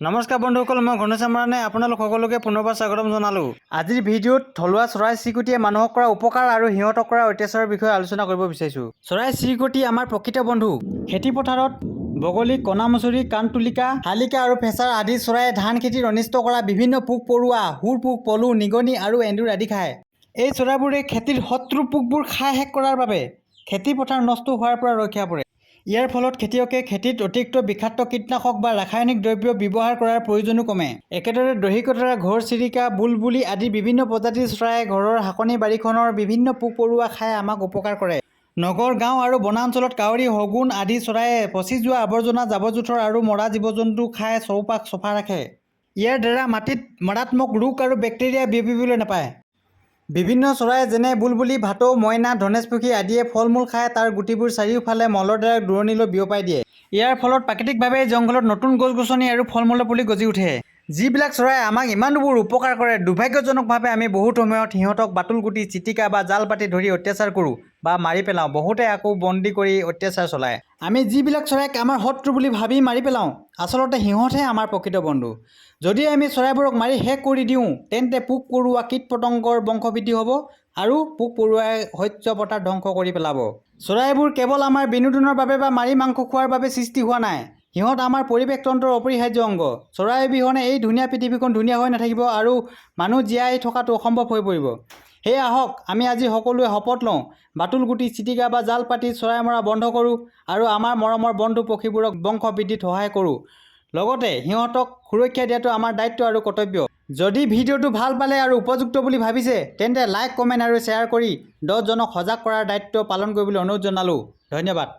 নমস্কাৰ বন্ধুসকল, মই ঘনশ্যাম মাৰানে আপোনালোক সকলোকে পুনৰবাৰ স্বাগতম জনালোঁ। আজিৰ ভিডিঅ'ত থলুৱা চৰাই চিৰিকটিয়ে মানুহক কৰা উপকাৰ আৰু সিহঁতক কৰা অত্যাচাৰৰ বিষয়ে আলোচনা কৰিব বিচাৰিছোঁ। চৰাই চিৰিকটি আমাৰ প্ৰকৃত বন্ধু। খেতি পথাৰত বগলী, কণামুচৰি, কাণতুলিকা, শালিকা আৰু ফেঁচাৰ আদি চৰাইয়ে ধান খেতিত অনিষ্ট কৰা বিভিন্ন পোক পৰুৱা, হুৰ পোক, পলু, নিগনি আৰু এন্দুৰ আদি খায়। এই চৰাইবোৰে খেতিৰ শত্ৰু পোকবোৰ খাই শেষ কৰাৰ বাবে খেতি পথাৰ নষ্ট হোৱাৰ পৰা ৰক্ষা পৰে। ইয়াৰ ফলত খেতিয়কে খেতিত অতিৰিক্ত বিষাক্ত কীটনাশক বা ৰাসায়নিক দ্ৰব্য ব্যৱহাৰ কৰাৰ প্ৰয়োজনো কমে। একেদৰে দহিকতৰা, ঘৰচিৰিকা, বুলবুলি আদি বিভিন্ন প্ৰজাতিৰ চৰাইয়ে ঘৰৰ শাকনি বাৰীখনৰ বিভিন্ন পোক পৰুৱা খাই আমাক উপকাৰ কৰে। নগৰ, গাঁও আৰু বনাঞ্চলত কাউৰী, শগুন আদি চৰাইয়ে পচি যোৱা আৱৰ্জনা, জাবৰ-জোথৰ আৰু মৰা জীৱ-জন্তু খাই চৌপাশ চফা ৰাখে। ইয়াৰ দ্বাৰা মাটিত মাৰাত্মক ৰোগ আৰু বেক্টেৰিয়া বিয়পিবলৈ নাপায়। বিভিন্ন চৰাই যেনে বুলবুলি, ভাটৌ, মইনা, ধনেশ পক্ষী আদিয়ে ফল-মূল খাই তাৰ গুটিবোৰ চাৰিওফালে মলৰ দ্বাৰা দূৰণিলৈ বিয়পাই দিয়ে। ইয়াৰ ফলত প্ৰাকৃতিকভাৱে জংঘলত নতুন গছ-গছনি আৰু ফল-মূলৰ পুলি গজি উঠে। যিবিলাক চৰাই আমাক ইমানবোৰ উপকাৰ কৰে, দুৰ্ভাগ্যজনকভাৱে আমি বহুত সময়ত সিহঁতক বাটুল গুটি, চিটিকা বা জাল পাতি ধৰি অত্যাচাৰ কৰোঁ বা মাৰি পেলাওঁ। বহুতে আকৌ বন্দী কৰি অত্যাচাৰ চলায়। আমি যিবিলাক চৰাইক আমাৰ শত্ৰু বুলি ভাবি মাৰি পেলাওঁ, আচলতে সিহঁতহে আমাৰ প্ৰকৃত বন্ধু। যদি আমি চৰাইবোৰক মাৰি শেষ কৰি দিওঁ, তেন্তে পোক-পৰুৱা, কীট-পতংগৰ বংশবৃদ্ধি হ'ব আৰু পোক-পৰুৱাই শস্য পথাৰ ধ্বংস কৰি পেলাব। চৰাইবোৰ কেৱল আমাৰ বিনোদনৰ বাবে বা মাৰি মাংস খোৱাৰ বাবে সৃষ্টি হোৱা নাই। সিহঁত আমাৰ পৰিৱেশ তন্ত্ৰৰ অপৰিহাৰ্য অংগ। চৰাই অবিহনে এই ধুনীয়া পৃথিৱীখন ধুনীয়া হৈ নাথাকিব আৰু মানুহ জীয়াই থকাটো অসম্ভৱ হৈ পৰিব। সেয়ে আহক আমি আজি সকলোৱে শপত লওঁ, বাটুল গুটি, চিটিকা বা জাল পাতি চৰাই মৰা বন্ধ কৰোঁ আৰু আমাৰ মৰমৰ বন্ধু পক্ষীবোৰক বংশ বৃদ্ধিত সহায় কৰোঁ। লগতে সিহঁতক সুৰক্ষা দিয়াটো আমাৰ দায়িত্ব আৰু কৰ্তব্য। যদি ভিডিঅ'টো ভাল পালে আৰু উপযুক্ত বুলি ভাবিছে, তেন্তে লাইক, কমেণ্ট আৰু শ্বেয়াৰ কৰি 10জনক সজাগ কৰাৰ দায়িত্ব পালন কৰিবলৈ অনুৰোধ জনালোঁ। ধন্যবাদ।